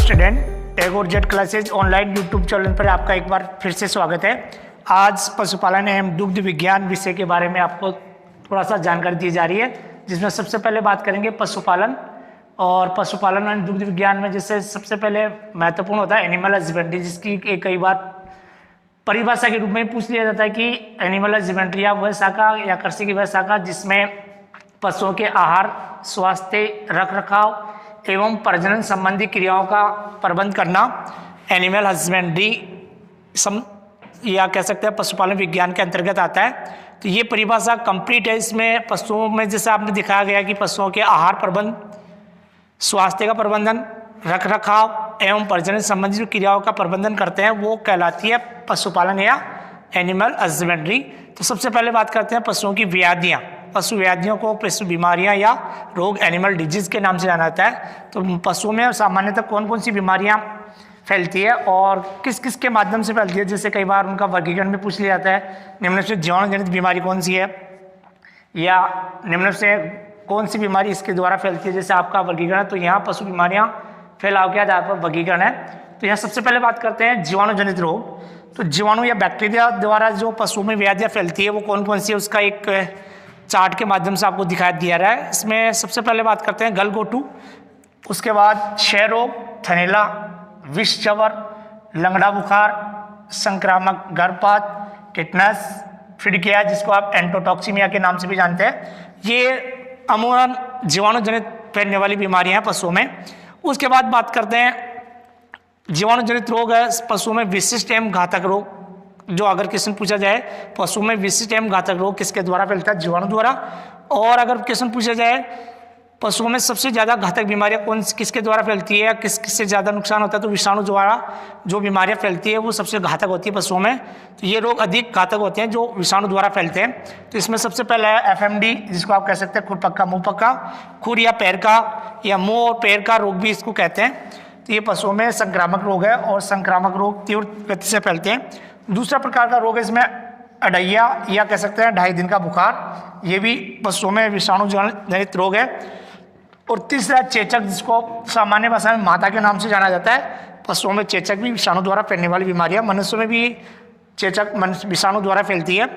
Student, Tagore jet classes online YouTube channel पर आपका एक बार फिर से स्वागत है। आज पशुपालन एवं दुग्ध विज्ञान विषय के बारे में आपको थोड़ा सा जानकारी दी जा रही है, जिसमें सबसे पहले बात करेंगे पशुपालन। और पशुपालन एवं दुग्ध विज्ञान में जैसे सबसे पहले महत्वपूर्ण होता है एनिमल हस्बेंड्री, जिसकी कई बार परिभाषा के रूप में पूछ लिया जाता है कि एनिमल हस्बेंड्री या वह शाखा या कृषि की वह शाखा जिसमें पशुओं के आहार, स्वास्थ्य, रख रखाव एवं प्रजनन संबंधी क्रियाओं का प्रबंध करना एनिमल हस्बेंड्री या कह सकते हैं पशुपालन विज्ञान के अंतर्गत आता है। तो ये परिभाषा कंप्लीट है। इसमें पशुओं में जैसे आपने दिखाया गया कि पशुओं के आहार प्रबंध, स्वास्थ्य का प्रबंधन, रख रखाव एवं प्रजनन संबंधी जो क्रियाओं का प्रबंधन करते हैं वो कहलाती है पशुपालन या एनिमल हस्बेंड्री। तो सबसे पहले बात करते हैं पशुओं की व्याधियाँ। पशु व्याधियों को पशु बीमारियां या रोग एनिमल डिजीज के नाम से जाना जाता है। तो पशुओं में सामान्यतः कौन कौन सी बीमारियां फैलती है और किस किस के माध्यम से फैलती है, जैसे कई बार उनका वर्गीकरण भी पूछ लिया जाता है। निम्न से जीवाणु जनित बीमारी कौन सी है या निम्न से कौन सी बीमारी इसके द्वारा फैलती है, जैसे आपका वर्गीकरण। तो यहाँ पशु बीमारियां फैलाव के आधार पर वर्गीकरण है। तो यहाँ सबसे पहले बात करते हैं जीवाणु जनित रोग। तो जीवाणु या बैक्टीरिया द्वारा जो पशुओं में व्याधियाँ फैलती है वो कौन कौन सी है, उसका एक चार्ट के माध्यम से आपको दिखाई दिया रहा है। इसमें सबसे पहले बात करते हैं गलघोटू, उसके बाद क्षय रोग, थनैला, विष जवर, लंगड़ा बुखार, संक्रामक गर्भपात, टिटनस, फिडकिया जिसको आप एंटोटॉक्सीमिया के नाम से भी जानते हैं। ये अमूमन जीवाणु जनित फैलने वाली बीमारियां हैं पशुओं में। उसके बाद बात करते हैं जीवाणु जनित रोग है पशुओं में विशिष्ट एवं घातक रोग। जो अगर क्वेश्चन पूछा जाए पशु में विशिष्ट एवं घातक रोग किसके द्वारा फैलता है, जीवाणु द्वारा। और अगर क्वेश्चन पूछा जाए पशुओं में सबसे ज़्यादा घातक बीमारियां कौन किसके द्वारा फैलती है या किससे ज़्यादा नुकसान होता है, तो विषाणु द्वारा जो बीमारियां फैलती है वो सबसे घातक होती है पशुओं में। तो ये रोग अधिक घातक होते हैं जो विषाणु द्वारा फैलते हैं। तो इसमें सबसे पहला है FMD, जिसको आप कह सकते हैं खुर पक्का मुँह पक्का, खुर या पैर का या मुँह और पैर का रोग भी इसको कहते हैं। तो ये पशुओं में संक्रामक रोग है और संक्रामक रोग तीव्र गति से फैलते हैं। दूसरा प्रकार का रोग है इसमें अडैया या कह सकते हैं 2.5 दिन का बुखार, ये भी पशुओं में विषाणु जनित रोग है। और तीसरा चेचक, जिसको सामान्य भाषा में माता के नाम से जाना जाता है। पशुओं में चेचक भी विषाणु द्वारा फैलने वाली बीमारी है। मनुष्यों में भी चेचक विषाणु द्वारा फैलती है।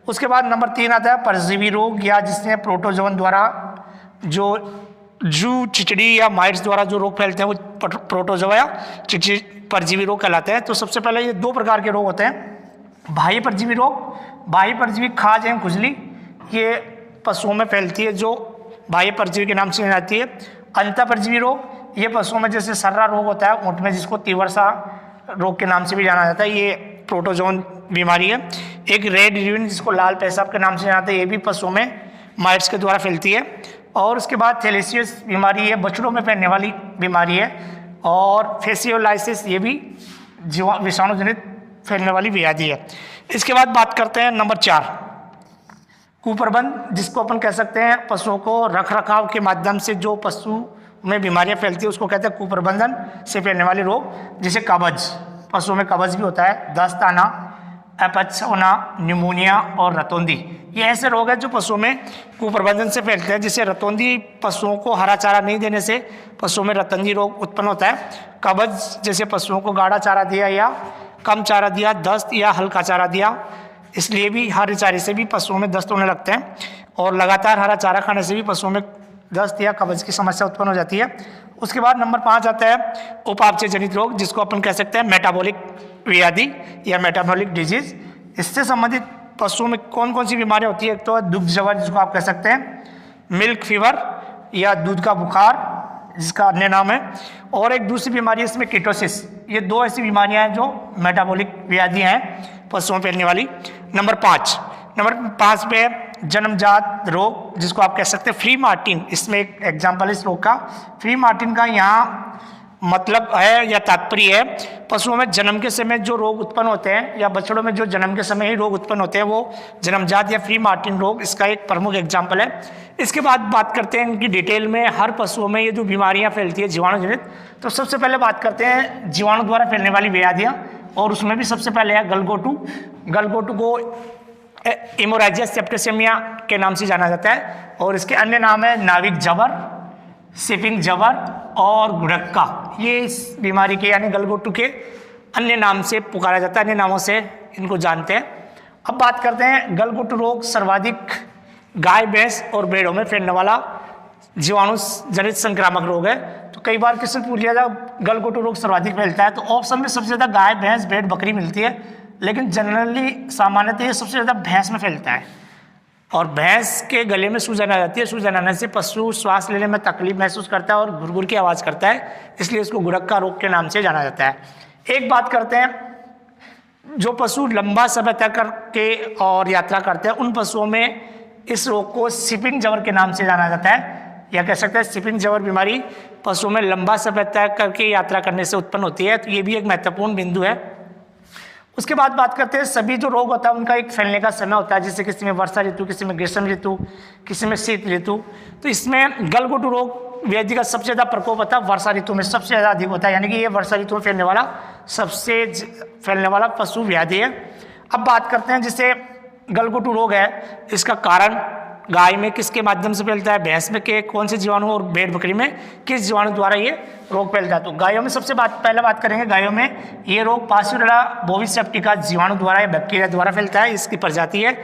उसके बाद नंबर 3 आता है परजीवी रोग, या जिसमें प्रोटोजोन द्वारा जो जू, चिचड़ी या माइट्स द्वारा जो रोग फैलते हैं वो प्रोटोजोआ या परजीवी रोग कहलाते हैं। तो सबसे पहले ये 2 प्रकार के रोग होते हैं। बाह्य परजीवी रोग, बाह्य परजीवी खाज एवं खुजली, ये पशुओं में फैलती है जो बाह्य परजीवी के नाम से जानी जाती है। अंतः परजीवी रोग, ये पशुओं में जैसे सर्रा रोग होता है ऊँट में, जिसको तीव्रसा रोग के नाम से भी जाना जाता है, ये प्रोटोजोन बीमारी है। एक रेड यूरिन, जिसको लाल पेशाब के नाम से जाना जाता है, ये भी पशुओं में माइट्स के द्वारा फैलती है। और उसके बाद थैलेसियस बीमारी है, बछड़ों में फैलने वाली बीमारी है। और फेसियोलाइसिस, ये भी विषाणु जनित फैलने वाली व्याधि है। इसके बाद बात करते हैं नंबर 4 कुप्रबंध, जिसको अपन कह सकते हैं पशुओं को रख रखाव के माध्यम से जो पशु में बीमारियां फैलती है उसको कहते हैं कुप्रबंधन से फैलने वाले रोग। जैसे कब्ज, पशुओं में कब्ज भी होता है, दस्त आना, अपच होना, निमोनिया और रतौंधी, ये ऐसे रोग हैं जो पशुओं में कुप्रबंधन से फैलते हैं। जैसे रतौंधी, पशुओं को हरा चारा नहीं देने से पशुओं में रतौंधी रोग उत्पन्न होता है। कब्ज, जैसे पशुओं को गाढ़ा चारा दिया या कम चारा दिया, दस्त या हल्का चारा दिया, इसलिए भी हरे चारे से भी पशुओं में दस्त होने लगते हैं। और लगातार हरा चारा खाने से भी पशुओं में दस्त या कब्ज की समस्या उत्पन्न हो जाती है। उसके बाद नंबर 5 आता है उपापचय जनित रोग, जिसको अपन कह सकते हैं मेटाबॉलिक व्याधि या मेटाबॉलिक डिजीज। इससे संबंधित पशुओं में कौन कौन सी बीमारियां होती है, एक तो दुग्ध जवर, जिसको आप कह सकते हैं मिल्क फीवर या दूध का बुखार, जिसका अन्य नाम है। और एक दूसरी बीमारी है इसमें कीटोसिस। ये 2 ऐसी बीमारियां हैं जो मेटाबॉलिक व्याधियां हैं पशुओं में फैलने वाली। नंबर 5 पे जन्मजात रोग, जिसको आप कह सकते हैं फ्री मार्टिन। इसमें एक एग्जाम्पल है इस रोग का। फ्री मार्टिन का यहाँ मतलब है या तात्पर्य है पशुओं में जन्म के समय जो रोग उत्पन्न होते हैं या बछड़ों में जो जन्म के समय ही रोग उत्पन्न होते हैं वो जन्मजात या फ्री मार्टिन रोग इसका एक प्रमुख एग्जाम्पल है। इसके बाद बात करते हैं इनकी डिटेल में। हर पशुओं में ये जो बीमारियां फैलती है जीवाणु जनित, तो सबसे पहले बात करते हैं जीवाणु द्वारा फैलने वाली व्याधियां, और उसमें भी सबसे पहले है गलघोटू। गलघोटू को हेमोरेजिया सेप्टिसेमिया के नाम से जाना जाता है। और इसके अन्य नाम है नाविक जबर, सिपिंग जबर और गुड़क्का, ये इस बीमारी के यानी गलघोटू के अन्य नाम से पुकारा जाता है, अन्य नामों से इनको जानते हैं। अब बात करते हैं गलघोटू रोग सर्वाधिक गाय, भैंस और भेड़ों में फैलने वाला जीवाणु जनित संक्रामक रोग है। तो कई बार किसी पूछ लिया जाए गलघोटू रोग सर्वाधिक फैलता है, तो ऑप्शन में सबसे ज़्यादा गाय, भैंस, भेड़, बकरी मिलती है, लेकिन जनरली सामान्यतः ये सबसे ज़्यादा भैंस में फैलता है। और भैंस के गले में सूजन आ जाती है। सूजन आने से पशु श्वास लेने में तकलीफ महसूस करता है और घुरघुर की आवाज़ करता है, इसलिए इसको गुड़क्का रोग के नाम से जाना जाता है। एक बात करते हैं, जो पशु लंबा समय तक करके और यात्रा करते हैं उन पशुओं में इस रोग को शिपिंग जवर के नाम से जाना जाता है, या कह सकते हैं शिपिंग जवर बीमारी पशुओं में लंबा समय तक करके यात्रा करने से उत्पन्न होती है। तो ये भी एक महत्वपूर्ण बिंदु है। उसके बाद बात करते हैं सभी जो रोग होता है उनका एक फैलने का समय होता है, जैसे किसी में वर्षा ऋतु, किसी में ग्रीष्म ऋतु, किसी में शीत ऋतु। तो इसमें गलघोटू रोग व्याधि का सबसे ज़्यादा प्रकोप होता है वर्षा ऋतु में, सबसे ज़्यादा अधिक होता है, यानी कि ये वर्षा ऋतु में फैलने वाला सबसे फैलने वाला पशु व्याधि है। अब बात करते हैं जैसे गलघोटू रोग है, इसका कारण गाय में किसके माध्यम से फैलता है, भैंस में के कौन से जीवाणु और भेड़ बकरी में किस जीवाणु द्वारा ये रोग फैलता है। तो गायों में सबसे पहले बात करेंगे, गायों में ये रोग पास्चुरेला बोविसेप्टिका जीवाणु द्वारा या बैक्टीरिया द्वारा फैलता है, इसकी प्रजाति है।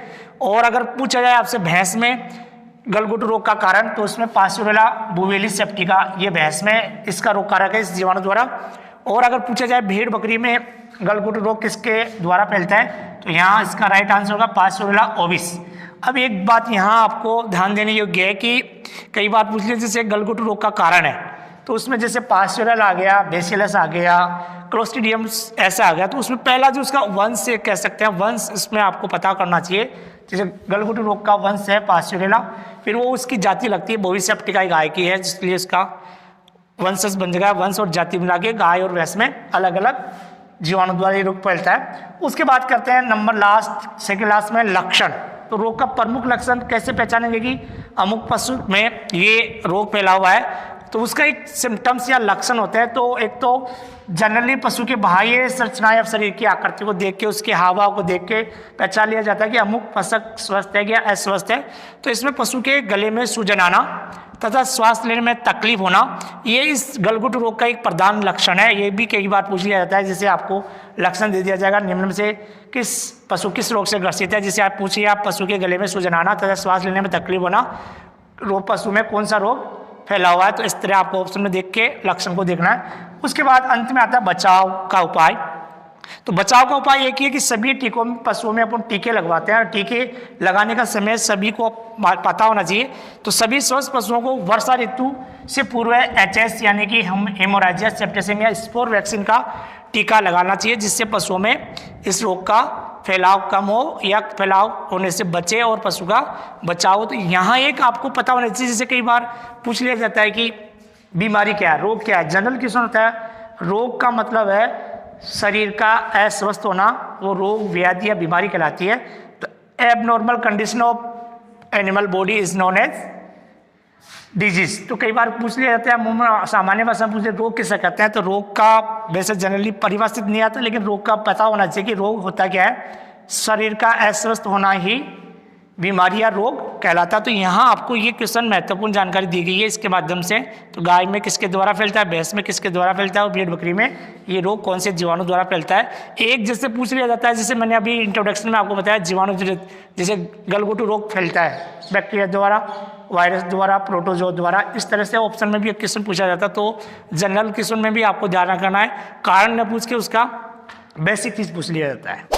और अगर पूछा जाए आपसे भैंस में गलघोटू रोग का कारण, तो उसमें पास्चुरेला बोविसेप्टिका ये भैंस में इसका रोग कारक है, इस जीवाणु द्वारा। और अगर पूछा जाए भेड़ बकरी में गलघोटू रोग किसके द्वारा फैलता है, तो यहाँ इसका राइट आंसर होगा पास्चुरेला ओविस। अब एक बात यहाँ आपको ध्यान देने योग्य है कि कई बार पूछ लिया जैसे गलघोटू रोग का कारण है, तो उसमें जैसे पास्चुरल आ गया, बेसिलस आ गया, क्लोस्ट्रीडियम ऐसा आ गया, तो उसमें पहला जो उसका वंश से कह सकते हैं, वंश इसमें आपको पता करना चाहिए। जैसे गलघोटू रोग का वंश है पास्चुरेला, फिर वो उसकी जाति लगती है बोविसेप्टिका गाय की है, इसलिए इसका वंशज बन जाएगा। वंश और जाति मिला के गाय और भैंस में अलग अलग जीवाणु द्वारा ये रोग फैलता है। उसके बाद करते हैं नंबर लास्ट, सेकेंड लास्ट में लक्षण। तो रोग का प्रमुख लक्षण कैसे पहचानेंगे कि अमुक पशु में ये रोग फैला हुआ है, तो उसका एक सिम्टम्स या लक्षण होते हैं। तो एक तो जनरली पशु के बाह्य संरचना या शरीर की आकृति को देख के, उसके हाव भाव को देख के पहचान लिया जाता है कि अमुक पशु स्वस्थ है या अस्वस्थ है। तो इसमें पशु के गले में सूजन आना तथा श्वास लेने में तकलीफ होना, ये इस गलघोटू रोग का एक प्रधान लक्षण है। ये भी कई बार पूछ लिया जाता है, जैसे आपको लक्षण दे दिया जाएगा निम्न में से किस पशु किस रोग से ग्रसित है, जिसे आप पूछिए आप पशु के गले में सूजन आना तथा श्वास लेने में तकलीफ होना, रोग पशु में कौन सा रोग फैला हुआ है। तो इस तरह आपको ऑप्शन में देख के लक्षण को देखना है। उसके बाद अंत में आता है बचाव का उपाय। तो बचाव का उपाय एक ही है कि सभी टीकों में पशुओं में अपन टीके लगवाते हैं, टीके लगाने का समय सभी को पता होना चाहिए। तो सभी स्वस्थ पशुओं को वर्षा ऋतु से पूर्व HS यानी कि हम हेमोरेजिया सेप्टिसिमिया स्पोर वैक्सीन का टीका लगाना चाहिए, जिससे पशुओं में इस रोग का फैलाव कम हो या फैलाव होने से बचे और पशु का बचाव हो। तो यहाँ एक आपको पता होना चाहिए, जैसे कई बार पूछ लिया जाता है कि बीमारी क्या है, रोग क्या है। जनरल क्वेश्चन होता है, रोग का मतलब है शरीर का अस्वस्थ होना, वो रोग व्याधि या बीमारी कहलाती है। तो abnormal condition of animal body is known as disease. तो कई बार पूछ लिया जाता है, मुंह में सामान्य भाषा में पूछते रोग किसे कहते हैं, तो रोग का वैसे जनरली परिभाषित नहीं आता, लेकिन रोग का पता होना चाहिए कि रोग होता क्या है। शरीर का अस्वस्थ होना ही बीमारी या रोग कहलाता। तो यहाँ आपको ये क्वेश्चन महत्वपूर्ण जानकारी दी गई है इसके माध्यम से। तो गाय में किसके द्वारा फैलता है, भैंस में किसके द्वारा फैलता है और भेड़ बकरी में ये रोग कौन से जीवाणु द्वारा फैलता है। एक जैसे पूछ लिया जाता है, जैसे मैंने अभी इंट्रोडक्शन में आपको बताया, जीवाणु जैसे गलघोटू रोग फैलता है बैक्टीरिया द्वारा, वायरस द्वारा, प्रोटोजो द्वारा, इस तरह से ऑप्शन में भी एक क्वेश्चन पूछा जाता है। तो जनरल क्वेश्चन में भी आपको ध्यान रखना है, कारण न पूछ के उसका बेसिक चीज पूछ लिया जाता है।